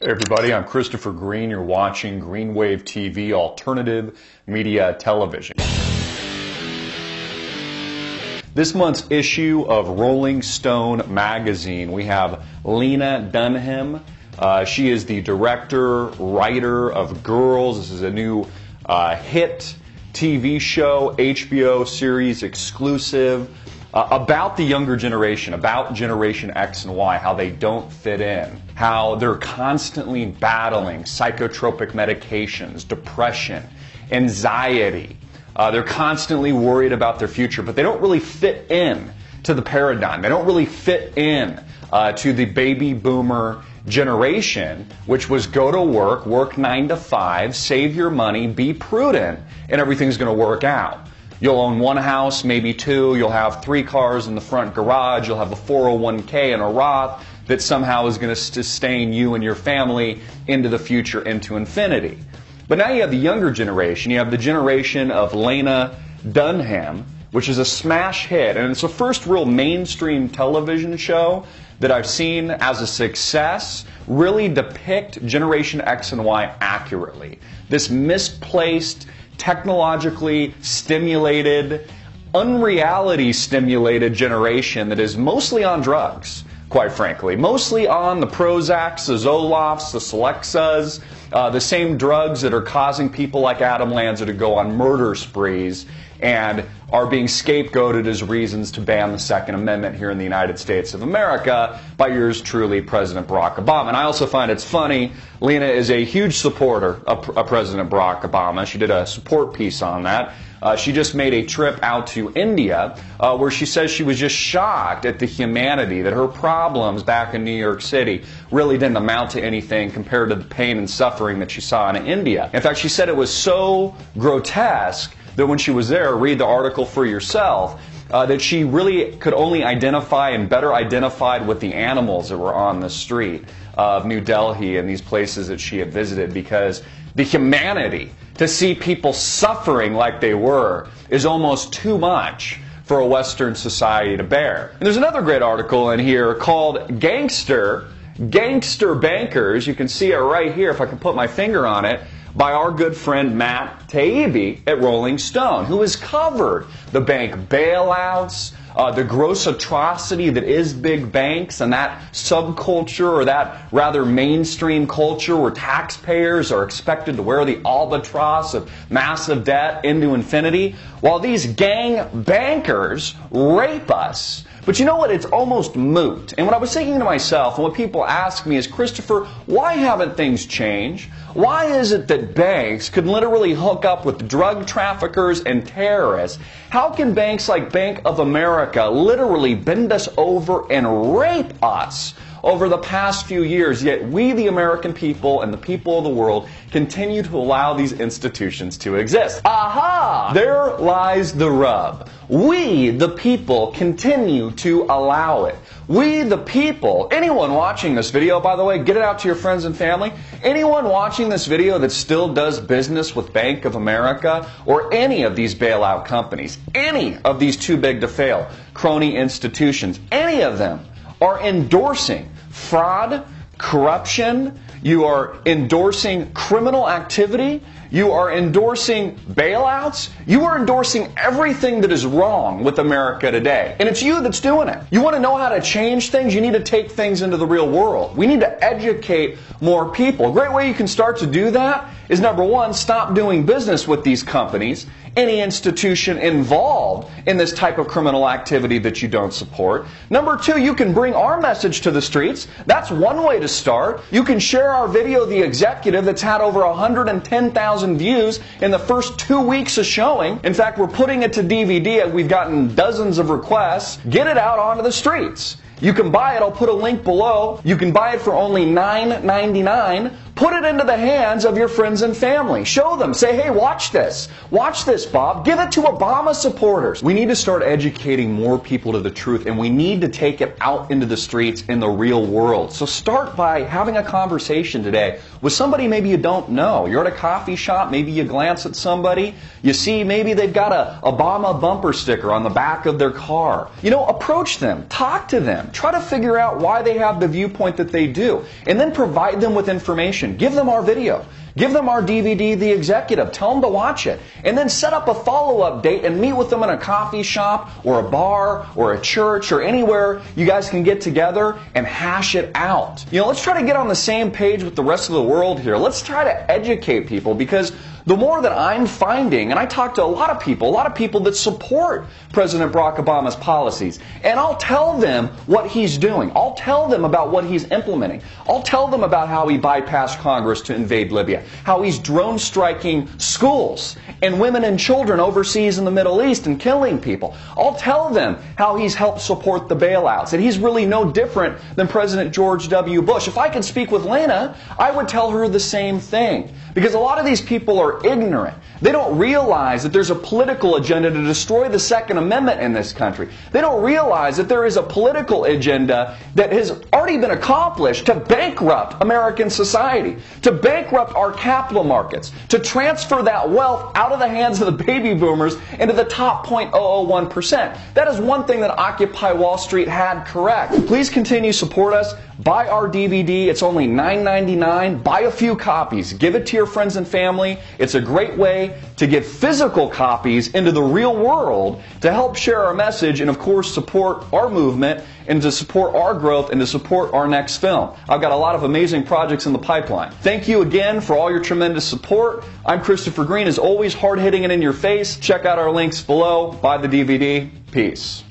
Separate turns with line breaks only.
Hey everybody, I'm Christopher Green. You're watching Green Wave TV, alternative media television. This month's issue of Rolling Stone magazine, we have Lena Dunham. She is the director, writer of Girls. This is a new hit TV show, HBO series exclusive, about the younger generation, about Generation X and Y, how they don't fit in, how they're constantly battling psychotropic medications, depression, anxiety. They're constantly worried about their future, but they don't really fit in to the paradigm. They don't really fit in to the baby boomer generation, which was go to work 9 to 5, save your money, be prudent, and everything's going to work out. You'll own one house, maybe two. You'll have 3 cars in the front garage. You'll have a 401k and a Roth that somehow is going to sustain you and your family into the future, into infinity. But now you have the younger generation. You have the generation of Lena Dunham, which is a smash hit. And it's the first real mainstream television show that I've seen as a success really depict Generation X and Y accurately. This misplaced, technologically stimulated, unreality stimulated generation that is mostly on drugs, quite frankly. Mostly on the Prozacs, the Zolofts, the Selexas, the same drugs that are causing people like Adam Lanza to go on murder sprees and are being scapegoated as reasons to ban the Second Amendment here in the United States of America by yours truly, President Barack Obama. And I also find it's funny, Lena is a huge supporter of President Barack Obama. She did a support piece on that. She just made a trip out to India where she says she was just shocked at the humanity, that her problems back in New York City really didn't amount to anything compared to the pain and suffering that she saw in India. In fact, she said it was so grotesque that when she was there, read the article for yourself, that she really could only identify and better identified with the animals that were on the street of New Delhi and these places that she had visited, because the humanity, to see people suffering like they were, is almost too much for a Western society to bear. And there's another great article in here called Gangster, Gangster Bankers. You can see it right here if I can put my finger on it, by our good friend Matt Taibbi at Rolling Stone, who has covered the bank bailouts, the gross atrocity that is big banks and that subculture, or that rather mainstream culture where taxpayers are expected to wear the albatross of massive debt into infinity, while these gang bankers rape us. But you know what? It's almost moot. And what I was thinking to myself, and what people ask me is, Christopher, why haven't things changed? Why is it that banks could literally hook up with drug traffickers and terrorists? How can banks like Bank of America literally bend us over and rape us over the past few years, yet we, the American people and the people of the world, continue to allow these institutions to exist? Aha! There lies the rub. We, the people, continue to allow it. We, the people, anyone watching this video, by the way, get it out to your friends and family, anyone watching this video that still does business with Bank of America or any of these bailout companies, any of these too big to fail crony institutions, any of them are endorsing fraud, corruption, you are endorsing criminal activity, you are endorsing bailouts, you are endorsing everything that is wrong with America today. And it's you that's doing it. You want to know how to change things? You need to take things into the real world. We need to educate more people. A great way you can start to do that is, number one, stop doing business with these companies, any institution involved in this type of criminal activity that you don't support. Number two, you can bring our message to the streets. That's one way to start. You can share our video, The Executive, that's had over 110,000 views in the first 2 weeks of showing. In fact, we're putting it to DVD. We've gotten dozens of requests. Get it out onto the streets. You can buy it. I'll put a link below. You can buy it for only $9.99. Put it into the hands of your friends and family. Show them. Say, hey, watch this. Watch this, Bob. Give it to Obama supporters. We need to start educating more people to the truth, and we need to take it out into the streets in the real world. So start by having a conversation today with somebody maybe you don't know. You're at a coffee shop, maybe you glance at somebody, you see maybe they've got a Obama bumper sticker on the back of their car. You know, approach them, talk to them, try to figure out why they have the viewpoint that they do, and then provide them with information. Give them our video. Give them our DVD, The Executive. Tell them to watch it. And then set up a follow-up date and meet with them in a coffee shop or a bar or a church or anywhere you guys can get together and hash it out. You know, let's try to get on the same page with the rest of the world here. Let's try to educate people, because the more that I'm finding, and I talk to a lot of people that support President Barack Obama's policies, and I'll tell them what he's doing. I'll tell them about what he's implementing. I'll tell them about how he bypassed Congress to invade Libya, how he's drone striking schools and women and children overseas in the Middle East and killing people. I'll tell them how he's helped support the bailouts, and he's really no different than President George W. Bush. If I could speak with Lena, I would tell her the same thing, because a lot of these people are ignorant. They don't realize that there's a political agenda to destroy the Second Amendment in this country. They don't realize that there is a political agenda that has already been accomplished to bankrupt American society, to bankrupt our capital markets, to transfer that wealth out of the hands of the baby boomers into the top 0.001%. That is one thing that Occupy Wall Street had correct. Please continue to support us. Buy our DVD. It's only $9.99. Buy a few copies. Give it to your friends and family. It's a great way to get physical copies into the real world to help share our message and, of course, support our movement and to support our growth and to support our next film. I've got a lot of amazing projects in the pipeline. Thank you again for all your tremendous support. I'm Christopher Green, as always, hard-hitting it in your face. Check out our links below. Buy the DVD. Peace.